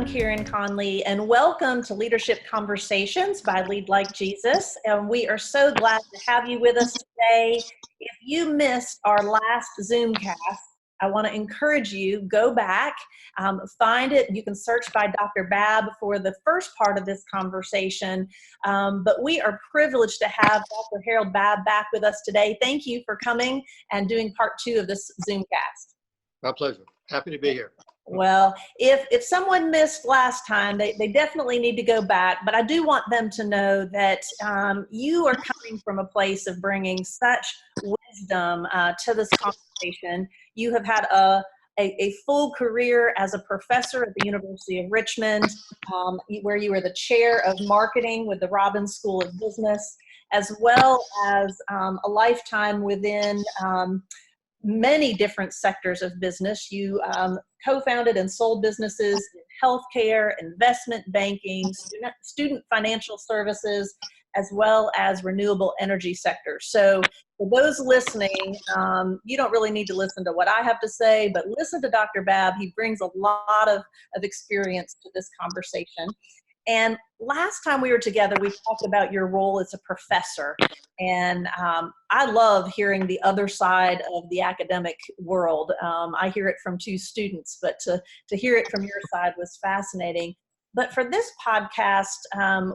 Karen Conley, and welcome to Leadership Conversations by Lead Like Jesus. And we are so glad to have you with us today. If you missed our last Zoomcast, I want to encourage you, go back, find it. You can search by Dr. Babb for the first part of this conversation. But we are privileged to have Dr. Harold Babb back with us today. Thank you for coming and doing part 2 of this Zoomcast. My pleasure. Happy to be here. Well, if someone missed last time, they definitely need to go back. But I do want them to know that you are coming from a place of bringing such wisdom to this conversation. You have had a full career as a professor at the University of Richmond, where you were the chair of marketing with the Robbins School of Business, as well as a lifetime within many different sectors of business. You co-founded and sold businesses in healthcare, investment banking, student financial services, as well as renewable energy sectors. So for those listening, you don't really need to listen to what I have to say, but listen to Dr. Babb. He brings a lot of experience to this conversation. And last time we were together, we talked about your role as a professor. And I love hearing the other side of the academic world. I hear it from 2 students, but to hear it from your side was fascinating. But for this podcast,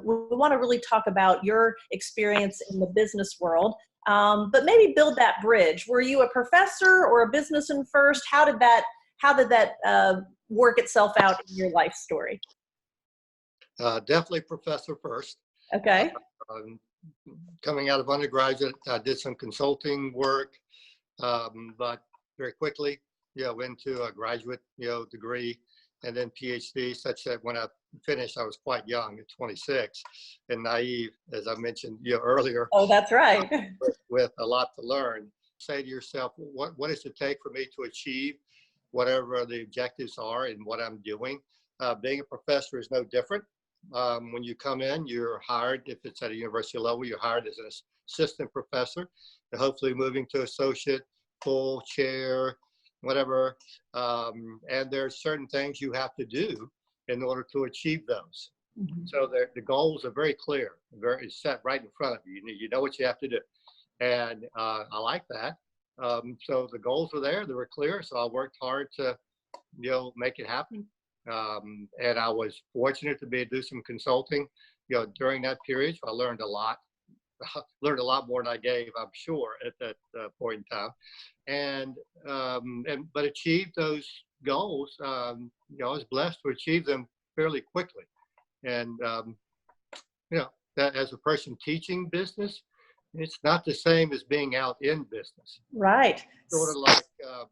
we want to really talk about your experience in the business world, but maybe build that bridge. Were you a professor or a businessman first? How did that work itself out in your life story? Definitely professor first. Okay. Coming out of undergraduate, I did some consulting work, but very quickly, into a graduate, degree, and then PhD, such that when I finished, I was quite young at 26 and naive, as I mentioned, earlier. Oh, that's right. with a lot to learn. Say to yourself, what does it take for me to achieve whatever the objectives are and what I'm doing? Being a professor is no different. When you come in, you're hired, if it's at a university level, you're hired as an assistant professor, and hopefully moving to associate, full chair, whatever. And there's certain things you have to do in order to achieve those. Mm-hmm. So the goals are very clear, very set right in front of you. You know what you have to do. And I like that. So the goals were there, they were clear. So I worked hard to, make it happen. And I was fortunate to do some consulting, during that period. So I learned a lot, more than I gave, I'm sure, at that point in time. But achieved those goals. I was blessed to achieve them fairly quickly. And, that as a person teaching business, it's not the same as being out in business. Right. Sort of like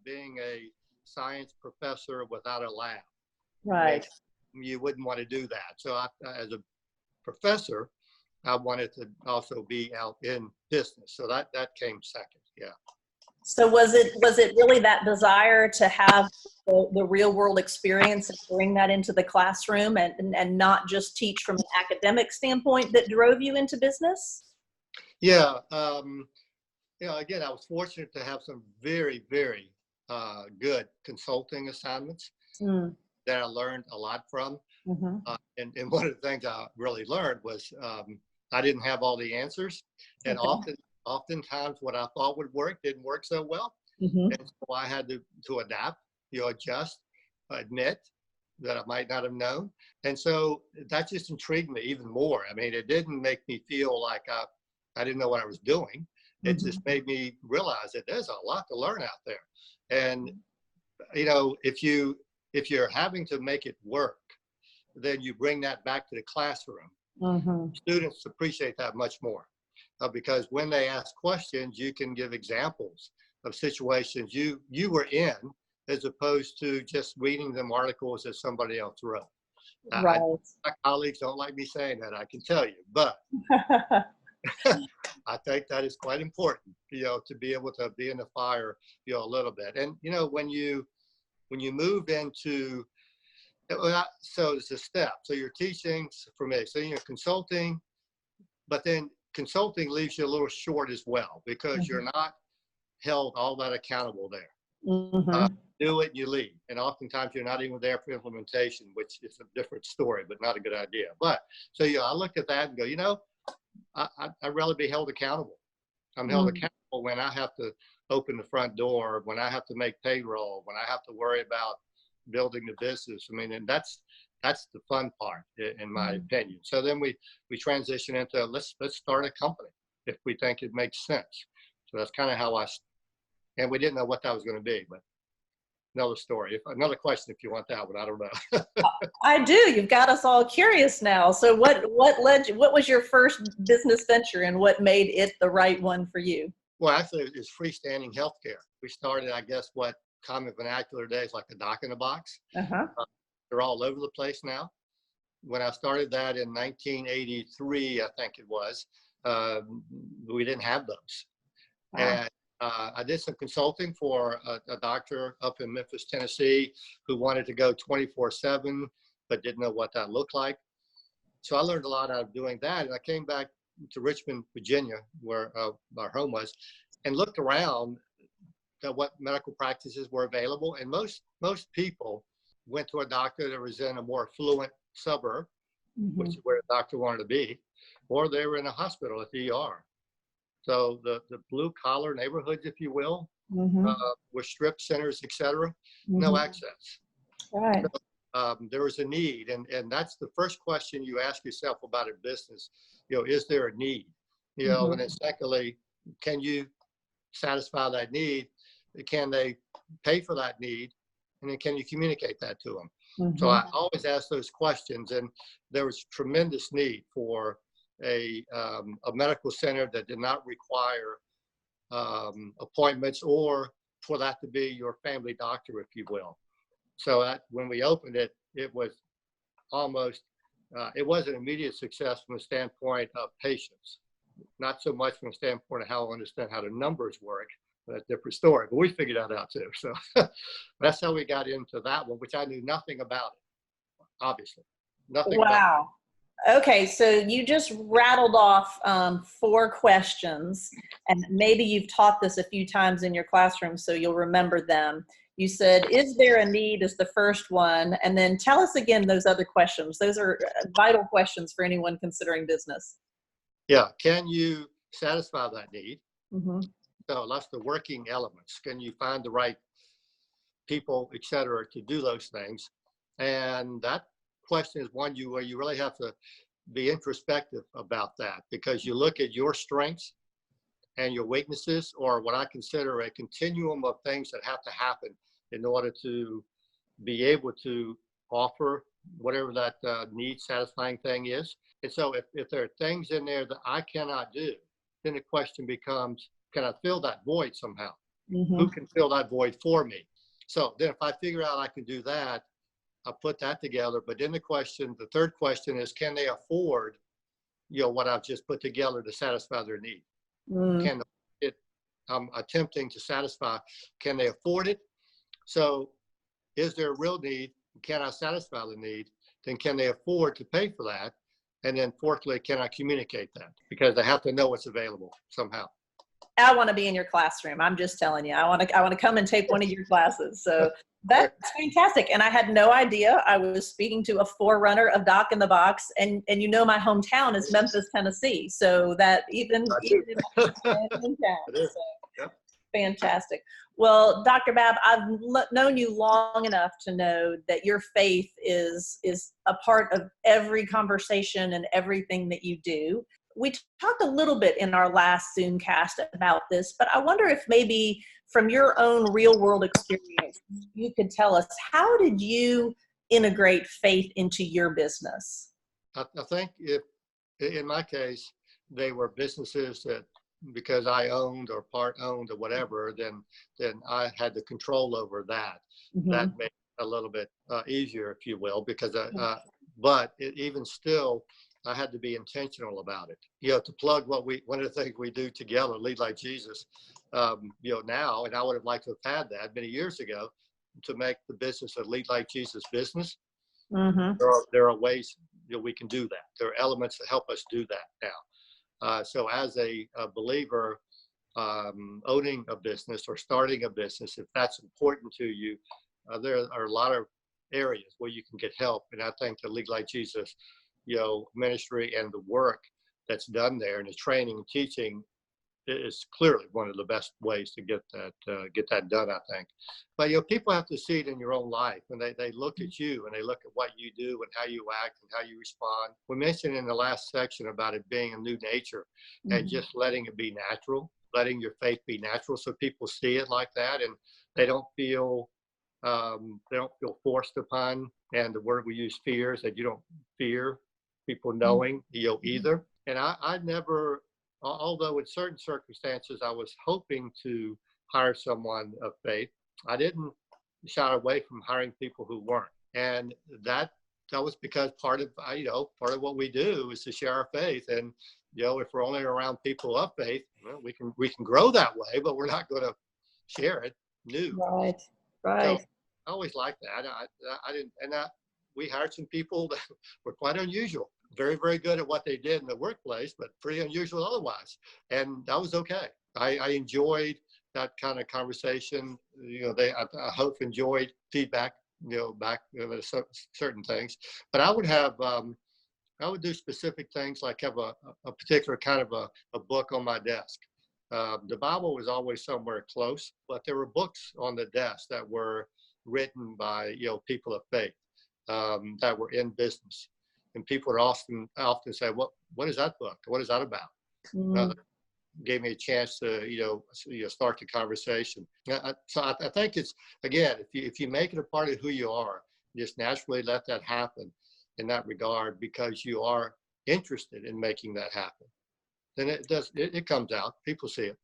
being a science professor without a lab. Right. You wouldn't want to do that. So as a professor, I wanted to also be out in business. So that came second. Yeah. So was it really that desire to have the real world experience and bring that into the classroom and not just teach from an academic standpoint that drove you into business? Yeah. Again, I was fortunate to have some very, very good consulting assignments. That I learned a lot from. Mm-hmm. And one of the things I really learned was I didn't have all the answers. And oftentimes what I thought would work didn't work so well. Mm-hmm. And so I had to adapt, adjust, admit that I might not have known. And so that just intrigued me even more. I mean, it didn't make me feel like I didn't know what I was doing. It mm-hmm. just made me realize that there's a lot to learn out there. And, if you're having to make it work, then you bring that back to the classroom. Mm-hmm. Students appreciate that much more because when they ask questions, you can give examples of situations you were in as opposed to just reading them articles that somebody else wrote. Right. My colleagues don't like me saying that, I can tell you, but I think that is quite important, to be able to be in the fire, a little bit. And, when you move into, so it's a step. So you're teaching for me, so you're consulting, but then consulting leaves you a little short as well because mm-hmm. you're not held all that accountable there. Mm-hmm. Do it, you leave. And oftentimes you're not even there for implementation, which is a different story, but not a good idea. But so, I looked at that and go, I'd rather be held accountable. I'm held accountable when I have to open the front door, when I have to make payroll, when I have to worry about building the business. I mean, and that's the fun part, in my opinion. So then we transition into let's start a company if we think it makes sense. So that's kind of how and we didn't know what that was going to be, but another story. Another question if you want that one, I don't know. I do. You've got us all curious now. So what led you, what was your first business venture and what made it the right one for you? Well, actually, it's freestanding healthcare. We started, I guess, what common vernacular days like a doc in a box. Uh-huh. They're all over the place now. When I started that in 1983, I think it was, we didn't have those. Wow. And I did some consulting for a doctor up in Memphis, Tennessee, who wanted to go 24/7, but didn't know what that looked like. So I learned a lot out of doing that. And I came back to Richmond, Virginia, where our home was, and looked around at what medical practices were available. And most people went to a doctor that was in a more affluent suburb, which is where the doctor wanted to be, or they were in a hospital at the ER. So the blue collar neighborhoods, if you will, with strip centers, et cetera, no access. Right. So, there was a need, and that's the first question you ask yourself about a business. Is there a need? And then secondly, can you satisfy that need? Can they pay for that need? And then can you communicate that to them? So I always ask those questions, and there was tremendous need for a medical center that did not require appointments, or for that to be your family doctor, if you will. So when we opened it, it was almost, it was an immediate success from the standpoint of patients, not so much from the standpoint of how I understand how the numbers work. That's a different story, but we figured that out too. So that's how we got into that one, which I knew nothing about it, obviously. Nothing about it. Wow. Okay, so you just rattled off 4 questions, and maybe you've taught this a few times in your classroom, so you'll remember them. You said, is there a need is the first one, and then tell us again those other questions. Those are vital questions for anyone considering business. Yeah, can you satisfy that need? Mm-hmm. So that's the working elements. Can you find the right people, et cetera, to do those things? And that question is one where you really have to be introspective about that, because you look at your strengths and your weaknesses, or what I consider a continuum of things that have to happen in order to be able to offer whatever that need satisfying thing is. And so if there are things in there that I cannot do, then the question becomes, can I fill that void somehow? Who can fill that void for me? So then if I figure out I can do that, I'll put that together. But then the third question is, can they afford, what I've just put together to satisfy their need? Can it, I'm attempting to satisfy, can they afford it? So is there a real need? Can I satisfy the need? Then can they afford to pay for that? And then fourthly, can I communicate that? Because they have to know what's available somehow. I want to be in your classroom. I'm just telling you, I want to come and take one of your classes. So that's fantastic. And I had no idea I was speaking to a forerunner of Doc in the Box. And my hometown is Memphis, Tennessee. So that even in my hometown. So, fantastic. Well, Dr. Babb, I've known you long enough to know that your faith is a part of every conversation and everything that you do. We talked a little bit in our last Zoomcast about this, but I wonder if maybe from your own real world experience, you could tell us, how did you integrate faith into your business? I think in my case, they were businesses that, because I owned or part owned or whatever, then I had the control over that. That made it a little bit easier, if you will, because but even still, I had to be intentional about it. To plug one of the things we do together, Lead Like Jesus, now, and I would have liked to have had that many years ago, to make the business a Lead Like Jesus business. There are ways we can do that. There are elements that help us do that now. So as a believer, owning a business or starting a business, if that's important to you, there are a lot of areas where you can get help. And I think the League Like Jesus, ministry and the work that's done there and the training and teaching is clearly one of the best ways to get that done, I think. But people have to see it in your own life, and they look at you and they look at what you do and how you act and how you respond. We mentioned in the last section about it being a new nature, and just letting it be natural, letting your faith be natural, so people see it like that and they don't feel forced upon. And the word we use, fear, is that you don't fear people knowing either. And I never, although in certain circumstances I was hoping to hire someone of faith, I didn't shy away from hiring people who weren't. And that was because part of what we do is to share our faith. And if we're only around people of faith, well, we can grow that way, but we're not going to share it new. Right. So I always liked that. I didn't, and we hired some people that were quite unusual. Very, very good at what they did in the workplace, but pretty unusual otherwise. And that was okay. I enjoyed that kind of conversation. I hope enjoyed feedback, back certain things. But I would do specific things, like have a particular kind of a book on my desk. The Bible was always somewhere close, but there were books on the desk that were written by people of faith that were in business. And people would often say, what is that book? What is that about? Gave me a chance to, start the conversation. So I think it's, again, if you make it a part of who you are, just naturally let that happen in that regard, because you are interested in making that happen. Then it comes out. People see it.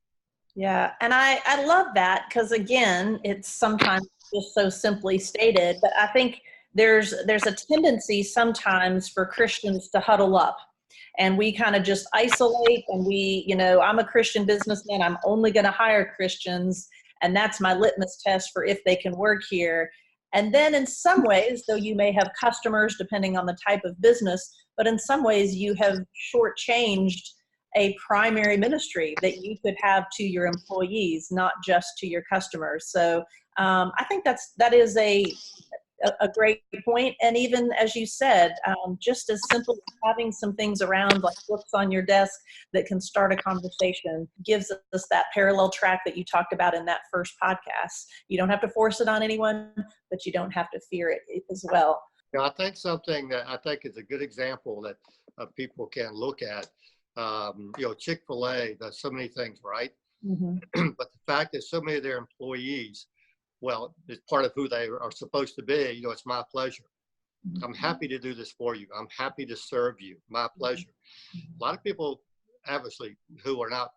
Yeah. And I love that, because again, it's sometimes just so simply stated, but I think there's a tendency sometimes for Christians to huddle up, and we kind of just isolate, and I'm a Christian businessman, I'm only going to hire Christians, and that's my litmus test for if they can work here. And then in some ways, though you may have customers depending on the type of business, but in some ways you have shortchanged a primary ministry that you could have to your employees, not just to your customers. So I think that is a great point. And even as you said, just as simple as having some things around, like books on your desk that can start a conversation, gives us that parallel track that you talked about in that first podcast. You don't have to force it on anyone, but you don't have to fear it as well. I think something that I think is a good example that people can look at, Chick-fil-A does so many things right. Mm-hmm. But the fact that so many of their employees, well, it's part of who they are supposed to be. It's my pleasure. Mm-hmm. I'm happy to do this for you. I'm happy to serve you. My pleasure. Mm-hmm. A lot of people, obviously, who are not,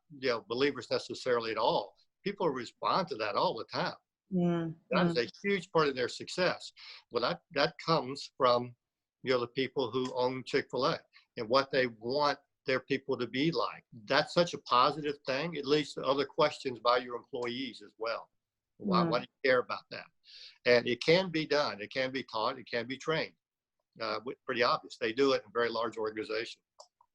believers necessarily at all, people respond to that all the time. Mm-hmm. That is a huge part of their success. Well, that comes from, the people who own Chick-fil-A and what they want their people to be like. That's such a positive thing. It leads to other questions by your employees as well. Why do you care about that? And it can be done. It can be taught. It can be trained. Pretty obvious. They do it in a very large organization.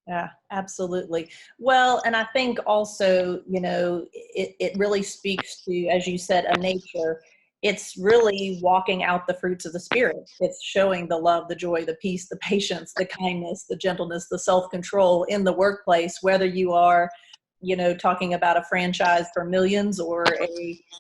Yeah, absolutely. Well, and I think also, it really speaks to, as you said, a nature. It's really walking out the fruits of the Spirit. It's showing the love, the joy, the peace, the patience, the kindness, the gentleness, the self-control in the workplace, whether you are talking about a franchise for millions or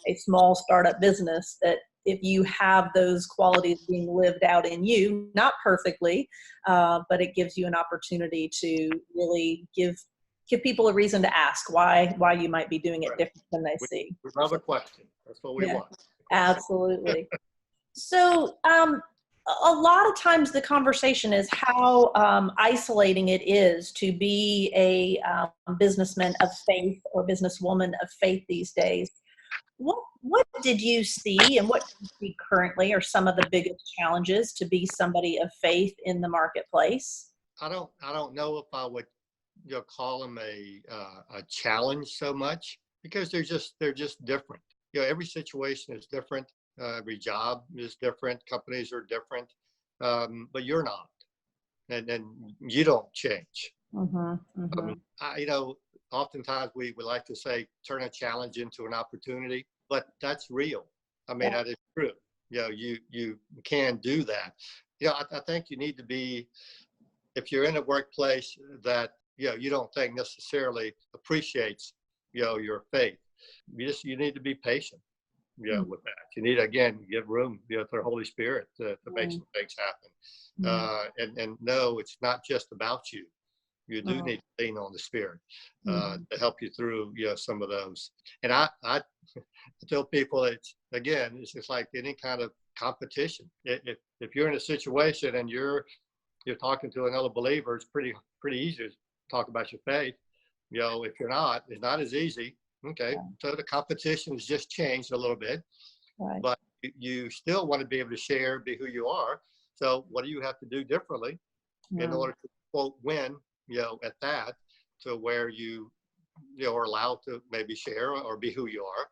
a small startup business, that if you have those qualities being lived out in you, not perfectly, but it gives you an opportunity to really give people a reason to ask why you might be doing it different than they see. We love a question. That's what we want. Absolutely. So, a lot of times the conversation is how isolating it is to be a businessman of faith or businesswoman of faith these days. What did you see, and what do you see currently are some of the biggest challenges to be somebody of faith in the marketplace? I don't know if I would call them a challenge so much, because they're just different. Every situation is different. Every job is different. Companies are different, but you're not, and you don't change. Mm-hmm. Mm-hmm. Oftentimes we like to say turn a challenge into an opportunity, but that's real. I mean, Yeah. that is true. You can do that. I think you need to be, if you're in a workplace that you don't think necessarily appreciates your faith, you need to be patient with that. You need, again, give room for the Holy Spirit to make some things happen, and no, it's not just about you. You do need to lean on the Spirit to help you through some of those. And I tell people, it's just like any kind of competition. If you're in a situation and you're talking to another believer, it's pretty easy to talk about your faith. If you're not, it's not as easy. Okay, so the competition has just changed a little bit, but you still want to be able to share, be who you are. So what do you have to do differently in order to, quote, win, at that, to where you are allowed to maybe share or be who you are.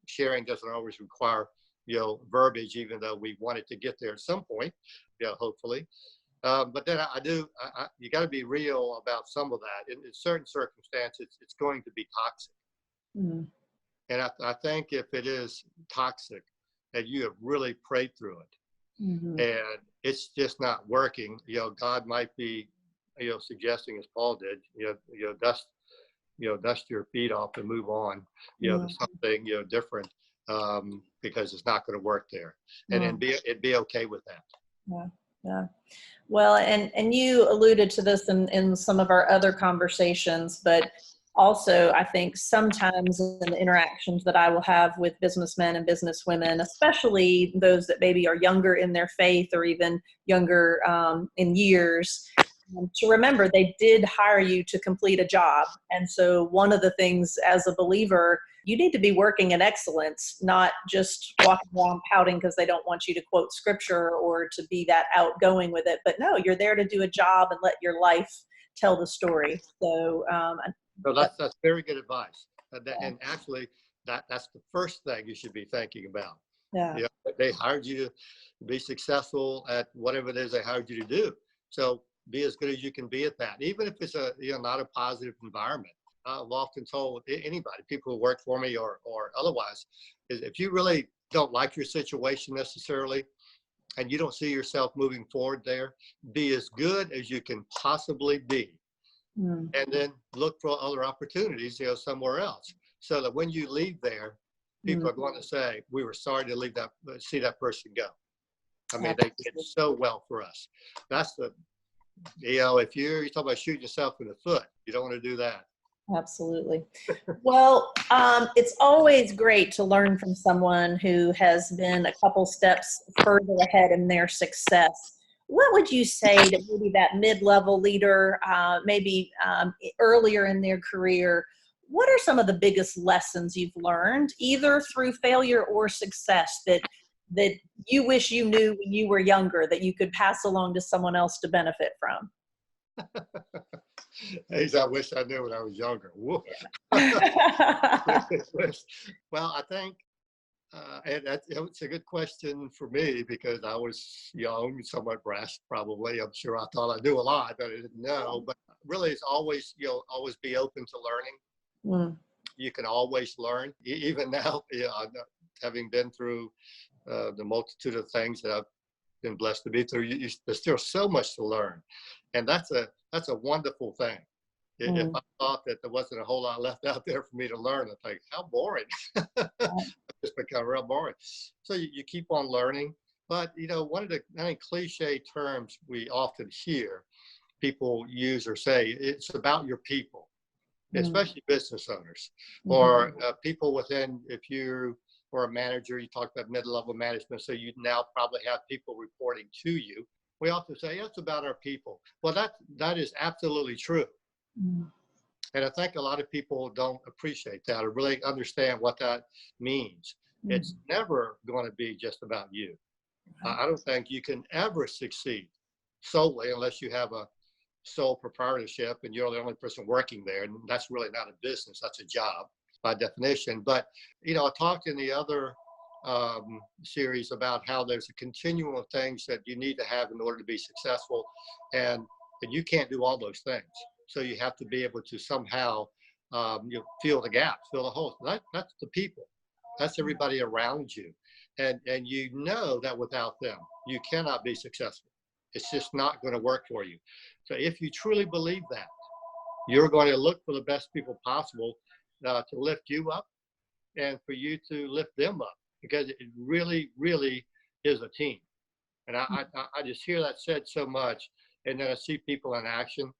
Sharing doesn't always require, verbiage, even though we wanted to get there at some point, hopefully. But then you got to be real about some of that. In certain circumstances, it's going to be toxic. And I think if it is toxic and you have really prayed through it, and it's just not working, God might be, suggesting, as Paul did, dust your feet off and move on, to something, different, because it's not going to work there, and be okay with that. Yeah. Yeah. Well, and you alluded to this in some of our other conversations, but also I think sometimes in the interactions that I will have with businessmen and businesswomen, especially those that maybe are younger in their faith or even younger in years, to remember they did hire you to complete a job. And so one of the things as a believer, you need to be working in excellence, not just walking around pouting because they don't want you to quote scripture or to be that outgoing with it. But no, you're there to do a job and let your life tell the story. So, that's very good advice. And actually, that's the first thing you should be thinking about. Yeah. They hired you to be successful at whatever it is they hired you to do. So be as good as you can be at that, even if it's not a positive environment. I've often told anybody, people who work for me or otherwise, is if you really don't like your situation necessarily, and you don't see yourself moving forward there, be as good as you can possibly be, and then look for other opportunities, somewhere else, so that when you leave there, people are going to say, "We were sorry to see that person go." I mean, they did so well for us. That's if you're talking about shooting yourself in the foot, you don't want to do that. Absolutely. Well, it's always great to learn from someone who has been a couple steps further ahead in their success. What would you say to maybe that mid-level leader, maybe earlier in their career? What are some of the biggest lessons you've learned, either through failure or success, that you wish you knew when you were younger, that you could pass along to someone else to benefit from? I wish I knew when I was younger. Well, I think, and it's a good question for me because I was young, somewhat brash, probably. I'm sure I thought I knew a lot that I didn't know. But really, it's always always be open to learning. You can always learn, even now. Having been through the multitude of things that I've been blessed to be through, there's still so much to learn, and that's a wonderful thing. If I thought that there wasn't a whole lot left out there for me to learn, I think, how boring. It's just become real boring. So you keep on learning. But, one of the cliche terms we often hear people use or say, it's about your people, especially business owners or people within, if you were a manager, you talked about mid-level management, so you now probably have people reporting to you. We often say, it's about our people. Well, that is absolutely true. And I think a lot of people don't appreciate that or really understand what that means. It's never going to be just about you. I don't think you can ever succeed solely unless you have a sole proprietorship and you're the only person working there. And that's really not a business, that's a job by definition. But, I talked in the other series about how there's a continuum of things that you need to have in order to be successful. And and you can't do all those things. So you have to be able to somehow fill the gaps, fill the holes. That's the people. That's everybody around you. And you know that without them, you cannot be successful. It's just not going to work for you. So if you truly believe that, you're going to look for the best people possible to lift you up and for you to lift them up, because it really, really is a team. And I just hear that said so much, and then I see people in action,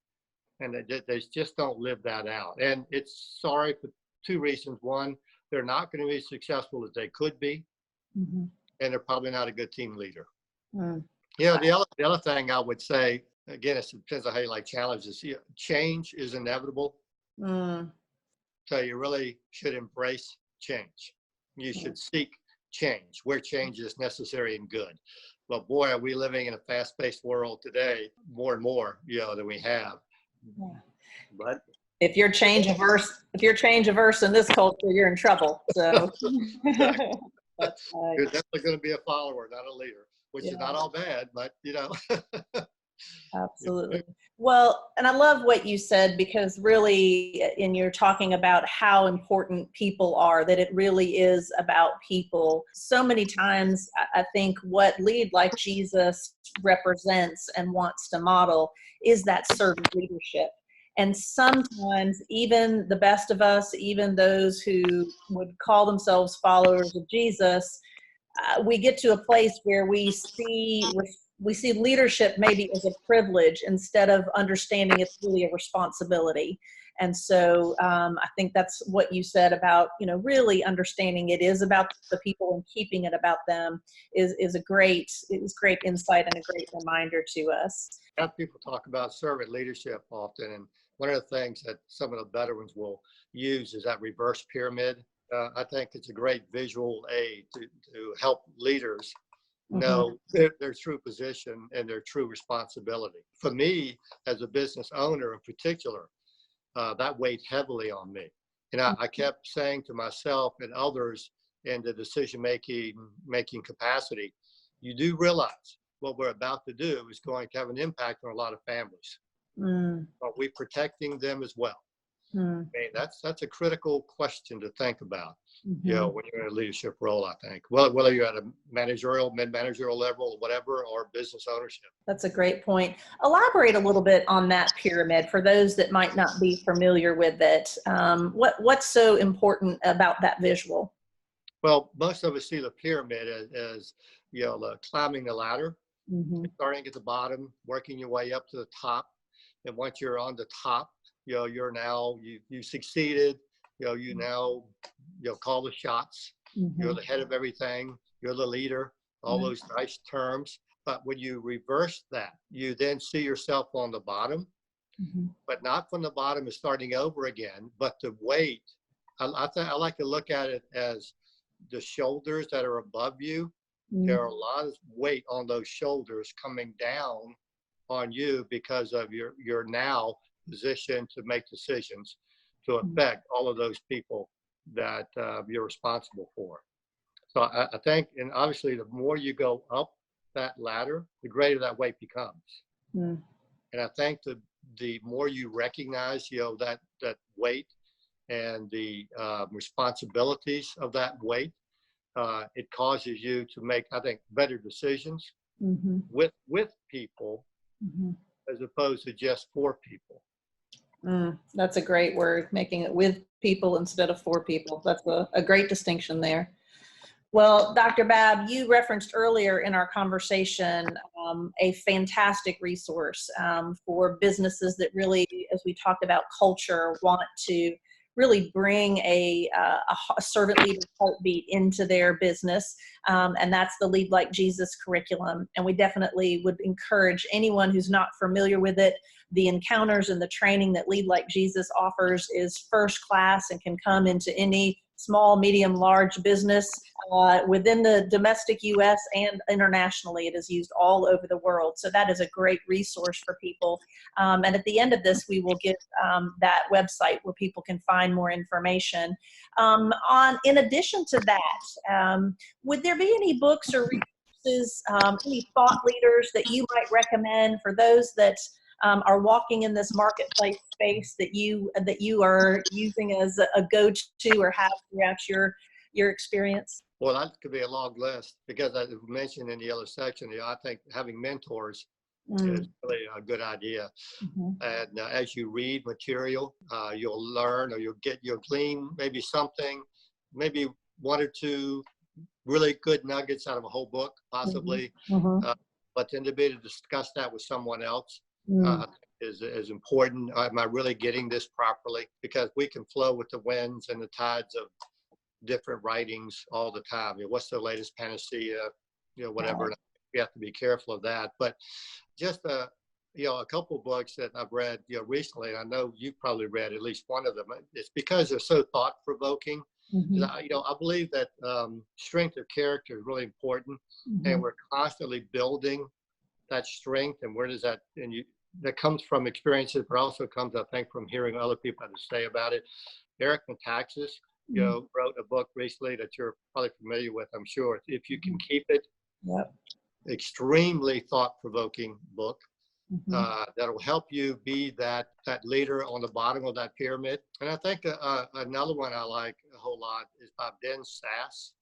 and they just don't live that out. And it's sorry for two reasons. One, they're not going to be as successful as they could be, and they're probably not a good team leader. You know, the other thing I would say, again, it depends on how you like challenges. Change is inevitable. So you really should embrace change. You should seek change where change is necessary and good. But boy, are we living in a fast-paced world today, more and more, than we have. But if you're change averse in this culture, you're in trouble. So that's right. You're definitely going to be a follower, not a leader, which is not all bad, but Absolutely. Well, and I love what you said, because really, and you're talking about how important people are, that it really is about people. So many times, I think what Lead Like Jesus represents and wants to model is that servant leadership. And sometimes even the best of us, even those who would call themselves followers of Jesus, we get to a place where we see leadership maybe as a privilege instead of understanding it's really a responsibility. And so I think that's what you said about, really understanding it is about the people and keeping it about them is great insight and a great reminder to us. People talk about servant leadership often, and one of the things that some of the veterans will use is that reverse pyramid. I think it's a great visual aid to help leaders know their true position and their true responsibility. For me, as a business owner in particular, that weighed heavily on me. And I kept saying to myself and others in the decision-making capacity, you do realize what we're about to do is going to have an impact on a lot of families. Are we protecting them as well? I mean, that's a critical question to think about, when you're in a leadership role, I think. Well, whether you're at a managerial, mid-managerial level, whatever, or business ownership. That's a great point. Elaborate a little bit on that pyramid for those that might not be familiar with it. What's so important about that visual? Well, most of us see the pyramid as climbing the ladder, starting at the bottom, working your way up to the top. And once you're on the top, you're now, you succeeded, you now, call the shots. You're the head of everything. You're the leader, all those nice terms. But when you reverse that, you then see yourself on the bottom, but not from the bottom and starting over again, but the weight. I like to look at it as the shoulders that are above you. There are a lot of weight on those shoulders coming down on you because of your now position to make decisions to affect all of those people that you're responsible for. So I think, and obviously the more you go up that ladder, the greater that weight becomes. And I think the more you recognize, that weight and the responsibilities of that weight, it causes you to make, I think, better decisions with people as opposed to just for people. That's a great word, making it with people instead of for people. That's a great distinction there. Well, Dr. Babb, you referenced earlier in our conversation a fantastic resource for businesses that really, as we talked about culture, want to really bring a servant leader heartbeat into their business. And that's the Lead Like Jesus curriculum. And we definitely would encourage anyone who's not familiar with it. The encounters and the training that Lead Like Jesus offers is first class and can come into any small, medium, large business within the domestic U.S. and internationally. It is used all over the world. So that is a great resource for people. And at the end of this, we will give that website where people can find more information. In addition to that, would there be any books or resources, any thought leaders that you might recommend for those that are walking in this marketplace space that you are using as a go-to or have throughout your experience? Well, that could be a long list because as mentioned in the other section, I think having mentors is really a good idea. Mm-hmm. And as you read material, you'll learn or you'll glean maybe something, maybe one or two really good nuggets out of a whole book, possibly. Mm-hmm. But then to be able to discuss that with someone else is important. Am I really getting this properly? Because we can flow with the winds and the tides of different writings all the time. What's the latest panacea? Whatever. Right. We have to be careful of that. But just a couple books that I've read, recently, and I know you've probably read at least one of them. It's because they're so thought provoking. Mm-hmm. I believe that strength of character is really important, and we're constantly building that strength. And where does that? That comes from experiences, but also comes, I think, from hearing other people have to say about it. Eric Metaxas, wrote a book recently that you're probably familiar with, I'm sure. If You Can Keep It. Yep. Extremely thought-provoking book. That'll help you be that leader on the bottom of that pyramid. And I think another one I like a whole lot is by Ben Sasse,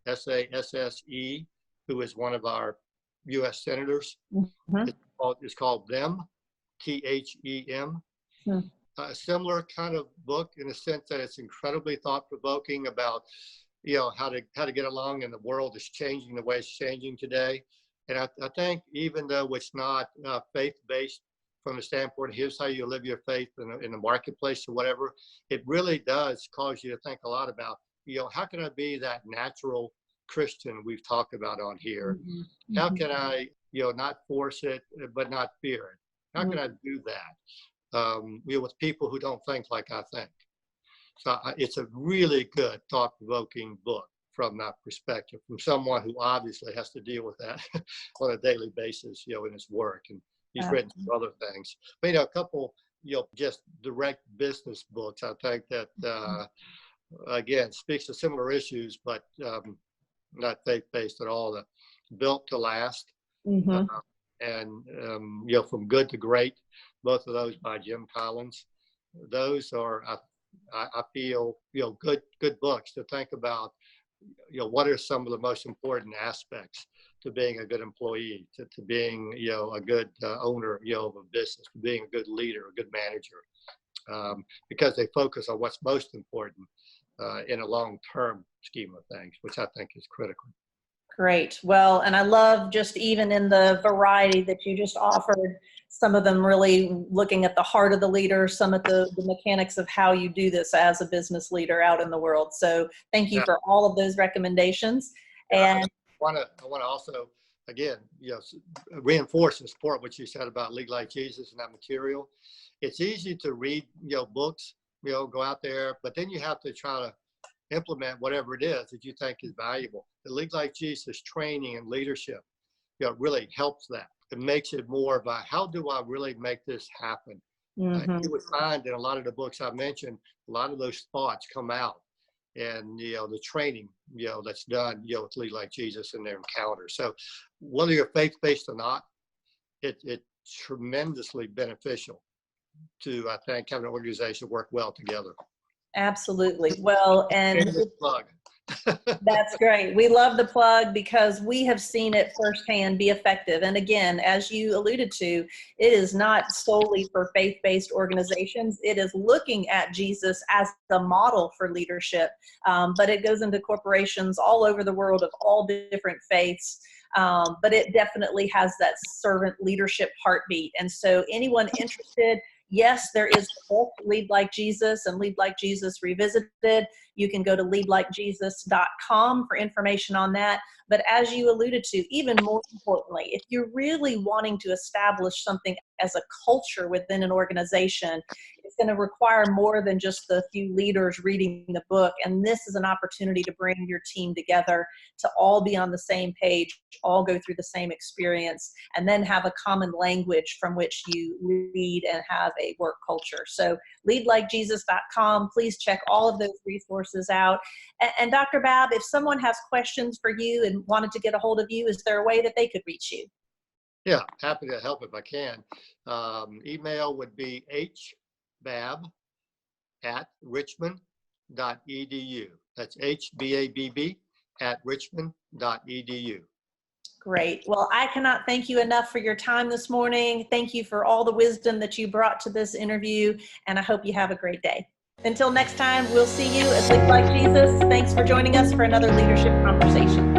Sasse, who is one of our U.S. senators. It's called Them, THEM. A similar kind of book in the sense that it's incredibly thought-provoking about how to get along, and the world is changing the way it's changing today. And I think even though it's not faith-based from the standpoint, here's how you live your faith in the marketplace or whatever, it really does cause you to think a lot about, how can I be that natural Christian we've talked about on here? How can I, not force it, but not fear it? How can I do that? With people who don't think like I think. So it's a really good thought-provoking book from that perspective, from someone who obviously has to deal with that on a daily basis, in his work. And he's written some other things. But, a couple, just direct business books, I think that, again, speaks to similar issues, but not faith-based at all. The Built to Last, and, From Good to Great, both of those by Jim Collins. Those are, I feel, good books to think about, what are some of the most important aspects to being a good employee, to being, a good owner, of a business, to being a good leader, a good manager, because they focus on what's most important in a long-term scheme of things, which I think is critical. Great. Well, and I love just even in the variety that you just offered, some of them really looking at the heart of the leader, some at the mechanics of how you do this as a business leader out in the world. So thank you for all of those recommendations. And I want to also, again, reinforce and support what you said about Lead Like Jesus and that material. It's easy to read, books, go out there, but then you have to try to implement whatever it is that you think is valuable. The Lead Like Jesus training and leadership, really helps that. It makes it more about how do I really make this happen? You would find in a lot of the books I mentioned, a lot of those thoughts come out, and the training that's done with Lead Like Jesus in their encounter. So whether you're faith-based or not, it's tremendously beneficial to, I think, having an organization work well together. Absolutely. Well, and plug. That's great. We love the plug because we have seen it firsthand be effective. And again, as you alluded to, it is not solely for faith-based organizations. It is looking at Jesus as the model for leadership, but it goes into corporations all over the world of all different faiths. But it definitely has that servant leadership heartbeat. And so anyone interested, yes, there is a book, Lead Like Jesus and Lead Like Jesus Revisited. You can go to leadlikejesus.com for information on that. But as you alluded to, even more importantly, if you're really wanting to establish something as a culture within an organization, it's going to require more than just the few leaders reading the book. And this is an opportunity to bring your team together, to all be on the same page, all go through the same experience, and then have a common language from which you lead and have a work culture. So leadlikejesus.com, please check all of those resources out. And Dr. Babb, if someone has questions for you and wanted to get a hold of you, is there a way that they could reach you? Yeah, happy to help if I can. Email would be hbabb@richmond.edu. That's hbabb@richmond.edu. Great. Well, I cannot thank you enough for your time this morning. Thank you for all the wisdom that you brought to this interview, and I hope you have a great day. Until next time, we'll see you at Live Like Jesus. Thanks for joining us for another leadership conversation.